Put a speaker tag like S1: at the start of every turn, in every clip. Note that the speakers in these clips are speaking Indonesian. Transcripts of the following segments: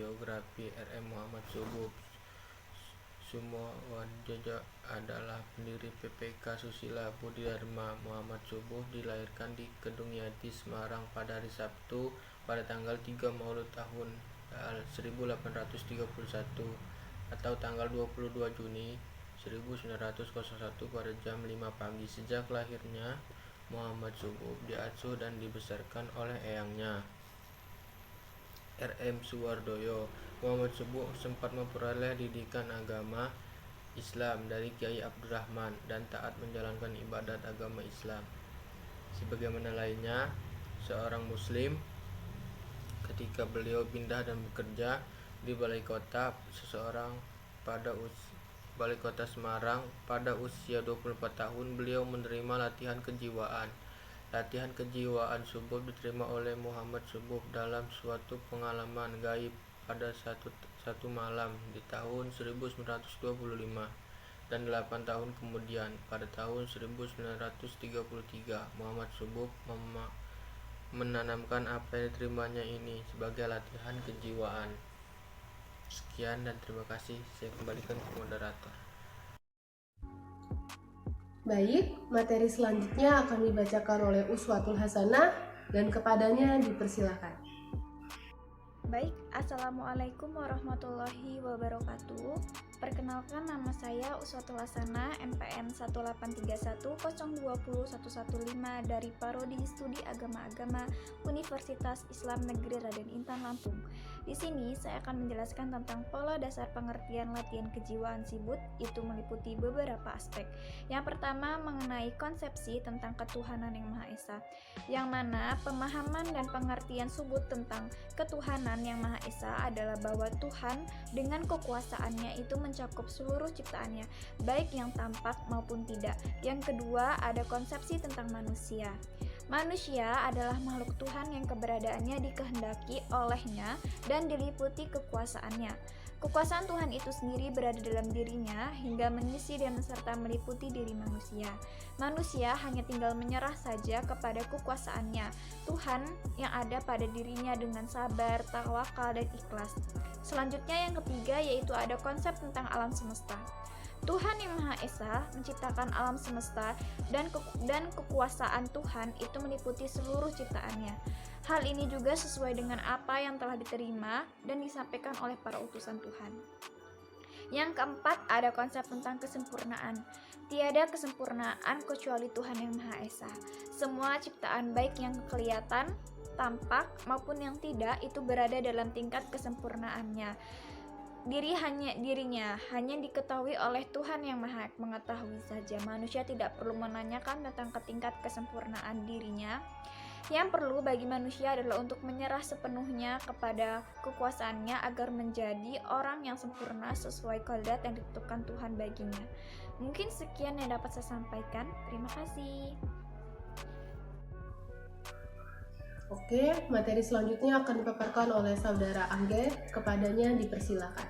S1: Biografi RM Muhammad Subuh Sumowadojo adalah pendiri PPK Susila Budi Dharma. Muhammad Subuh dilahirkan di Kedung Yati, Semarang pada hari Sabtu pada tanggal 3 Maulud tahun 1831 atau tanggal 22 Juni 1901 pada jam 5 pagi. Sejak lahirnya, Muhammad Subuh diasuh dan dibesarkan oleh eyangnya, RM Suwardoyo. Muhammad Subuh sempat memperoleh didikan agama Islam dari Kiai Abdurrahman dan taat menjalankan ibadat agama Islam sebagaimana lainnya seorang muslim. Ketika beliau pindah dan bekerja di Balai Kota Balai Kota Semarang pada usia 24 tahun, beliau menerima latihan kejiwaan. Latihan kejiwaan subuh diterima oleh Muhammad Subuh dalam suatu pengalaman gaib pada satu malam di tahun 1925, dan 8 tahun kemudian pada tahun 1933 Muhammad Subuh menanamkan apa yang diterimanya ini sebagai latihan kejiwaan. Sekian dan terima kasih. Saya kembalikan ke moderator.
S2: Baik, materi selanjutnya akan dibacakan oleh Uswatul Hasanah dan kepadanya dipersilakan.
S3: Baik, Assalamualaikum warahmatullahi wabarakatuh. Perkenalkan, nama saya Uswatul Hasanah, MPN 18310201115 dari Parodi Studi Agama-Agama Universitas Islam Negeri Raden Intan Lampung. Di sini saya akan menjelaskan tentang pola dasar pengertian latihan kejiwaan Sibut, itu meliputi beberapa aspek. Yang pertama, mengenai konsepsi tentang ketuhanan yang Maha Esa, yang mana pemahaman dan pengertian Subut tentang ketuhanan yang Maha Esa adalah bahwa Tuhan dengan kekuasaannya itu mencakup seluruh ciptaannya, baik yang tampak maupun tidak. Yang kedua, ada konsepsi tentang manusia. Manusia adalah makhluk Tuhan yang keberadaannya dikehendaki olehnya dan diliputi kekuasaannya. Kekuasaan Tuhan itu sendiri berada dalam dirinya hingga mengisi dan serta meliputi diri manusia. Manusia hanya tinggal menyerah saja kepada kekuasaannya Tuhan yang ada pada dirinya dengan sabar, tawakal, dan ikhlas. Selanjutnya yang ketiga yaitu ada konsep tentang alam semesta. Tuhan yang Maha Esa menciptakan alam semesta dan kekuasaan Tuhan itu meliputi seluruh ciptaannya. Hal ini juga sesuai dengan apa yang telah diterima dan disampaikan oleh para utusan Tuhan. Yang keempat, ada konsep tentang kesempurnaan. Tiada kesempurnaan kecuali Tuhan yang Maha Esa. Semua ciptaan baik yang kelihatan, tampak maupun yang tidak itu berada dalam tingkat kesempurnaannya. Dirinya hanya diketahui oleh Tuhan yang Maha Mengetahui saja. Manusia tidak perlu menanyakan tentang tingkat kesempurnaan dirinya. Yang perlu bagi manusia adalah untuk menyerah sepenuhnya kepada kekuasaannya agar menjadi orang yang sempurna sesuai kodrat yang ditentukan Tuhan baginya. Mungkin sekian yang dapat saya sampaikan. Terima kasih.
S2: Oke, materi selanjutnya akan dipaparkan oleh Saudara Angge, kepadanya dipersilakan.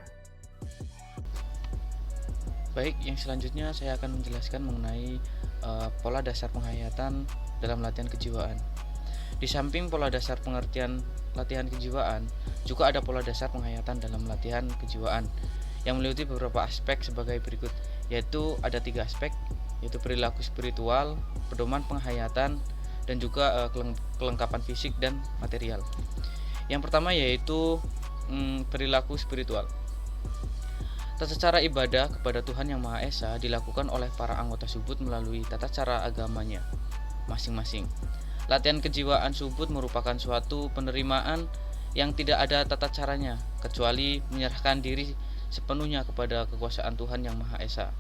S4: Baik, yang selanjutnya saya akan menjelaskan mengenai pola dasar penghayatan dalam latihan kejiwaan. Di samping pola dasar pengertian latihan kejiwaan, juga ada pola dasar penghayatan dalam latihan kejiwaan yang meliputi beberapa aspek sebagai berikut, yaitu ada 3 aspek, yaitu perilaku spiritual, pedoman penghayatan, dan juga kelengkapan fisik dan material. Yang pertama yaitu perilaku spiritual. Tata cara ibadah kepada Tuhan yang Maha Esa dilakukan oleh para anggota Subut melalui tata cara agamanya masing-masing. Latihan kejiwaan Subut merupakan suatu penerimaan yang tidak ada tata caranya kecuali menyerahkan diri sepenuhnya kepada kekuasaan Tuhan yang Maha Esa,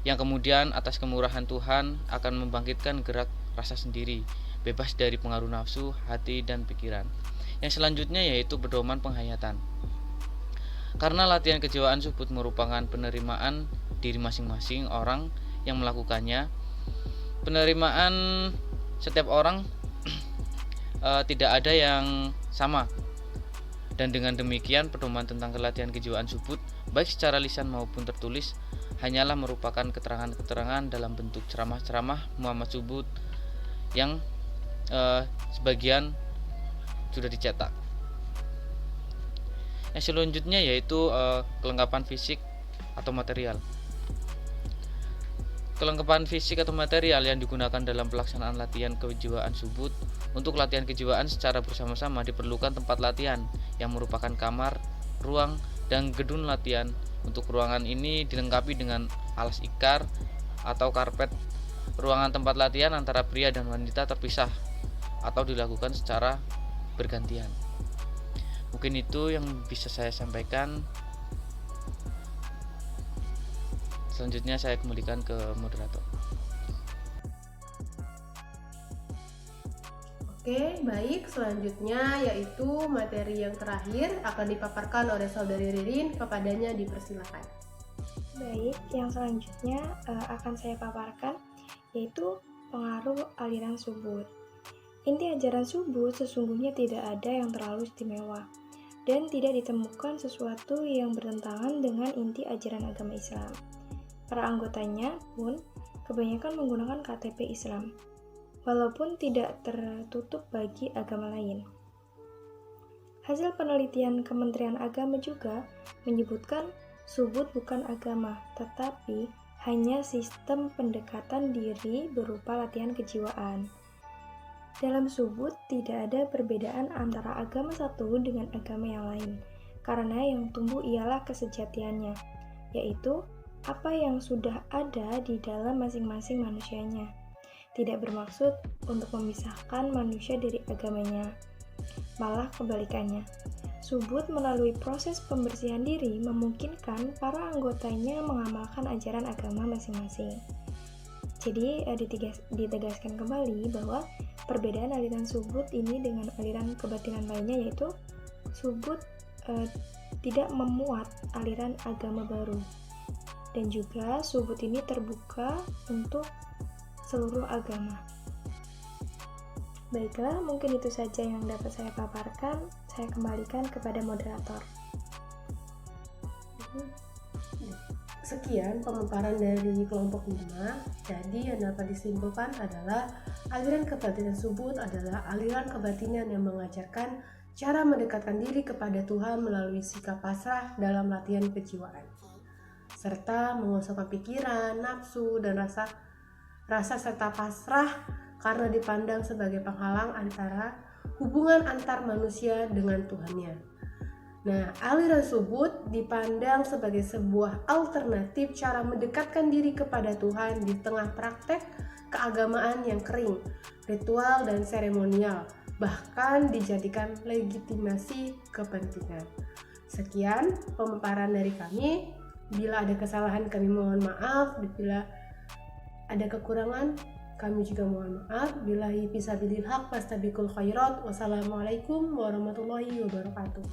S4: yang kemudian atas kemurahan Tuhan akan membangkitkan gerak rasa sendiri, bebas dari pengaruh nafsu, hati, dan pikiran. Yang selanjutnya yaitu pedoman penghayatan. Karena latihan kejiwaan Subut merupakan penerimaan diri masing-masing orang yang melakukannya, penerimaan setiap orang tidak ada yang sama. Dan dengan demikian pedoman tentang latihan kejiwaan Subut baik secara lisan maupun tertulis hanyalah merupakan keterangan-keterangan dalam bentuk ceramah-ceramah Muhammad Subut yang sebagian sudah dicetak. Yang selanjutnya yaitu kelengkapan fisik atau material. Kelengkapan fisik atau material yang digunakan dalam pelaksanaan latihan kejiwaan Subud. Untuk latihan kejiwaan secara bersama-sama diperlukan tempat latihan yang merupakan kamar, ruang, dan gedung latihan. Untuk ruangan ini dilengkapi dengan alas ikar atau karpet. Ruangan tempat latihan antara pria dan wanita terpisah atau dilakukan secara bergantian. Mungkin itu yang bisa saya sampaikan. Selanjutnya saya kembalikan ke moderator.
S2: Oke, baik. Selanjutnya yaitu materi yang terakhir akan dipaparkan oleh saudari Ririn. Kepadanya dipersilakan.
S5: Baik, yang selanjutnya akan saya paparkan yaitu pengaruh aliran Subud. Inti ajaran Subud sesungguhnya tidak ada yang terlalu istimewa dan tidak ditemukan sesuatu yang bertentangan dengan inti ajaran agama Islam. Para anggotanya pun kebanyakan menggunakan KTP Islam, walaupun tidak tertutup bagi agama lain. Hasil penelitian Kementerian Agama juga menyebutkan Subud bukan agama, tetapi hanya sistem pendekatan diri berupa latihan kejiwaan. Dalam Subud tidak ada perbedaan antara agama satu dengan agama yang lain, karena yang tumbuh ialah kesejatiannya, yaitu apa yang sudah ada di dalam masing-masing manusianya. Tidak bermaksud untuk memisahkan manusia dari agamanya, malah kebalikannya. Subud melalui proses pembersihan diri memungkinkan para anggotanya mengamalkan ajaran agama masing-masing. Jadi ditegaskan kembali bahwa perbedaan aliran Subud ini dengan aliran kebatinan lainnya yaitu Subud tidak memuat aliran agama baru, dan juga Subud ini terbuka untuk seluruh agama. Baiklah, mungkin itu saja yang dapat saya paparkan. Saya kembalikan kepada moderator.
S2: Sekian pemaparan dari kelompok 5. Jadi yang dapat disimpulkan adalah aliran kebatinan Subud adalah aliran kebatinan yang mengajarkan cara mendekatkan diri kepada Tuhan melalui sikap pasrah dalam latihan kejiwaan, serta mengosongkan pikiran, nafsu, dan rasa serta pasrah karena dipandang sebagai penghalang antara hubungan antar manusia dengan Tuhannya. Nah, aliran Subud dipandang sebagai sebuah alternatif cara mendekatkan diri kepada Tuhan di tengah praktek keagamaan yang kering, ritual dan seremonial, bahkan dijadikan legitimasi kepentingan. Sekian pemaparan dari kami. Bila ada kesalahan kami mohon maaf, bila ada kekurangan kami juga mohon maaf. Billahi fisabilil haq fastabiqul khairat. Wassalamualaikum warahmatullahi wabarakatuh.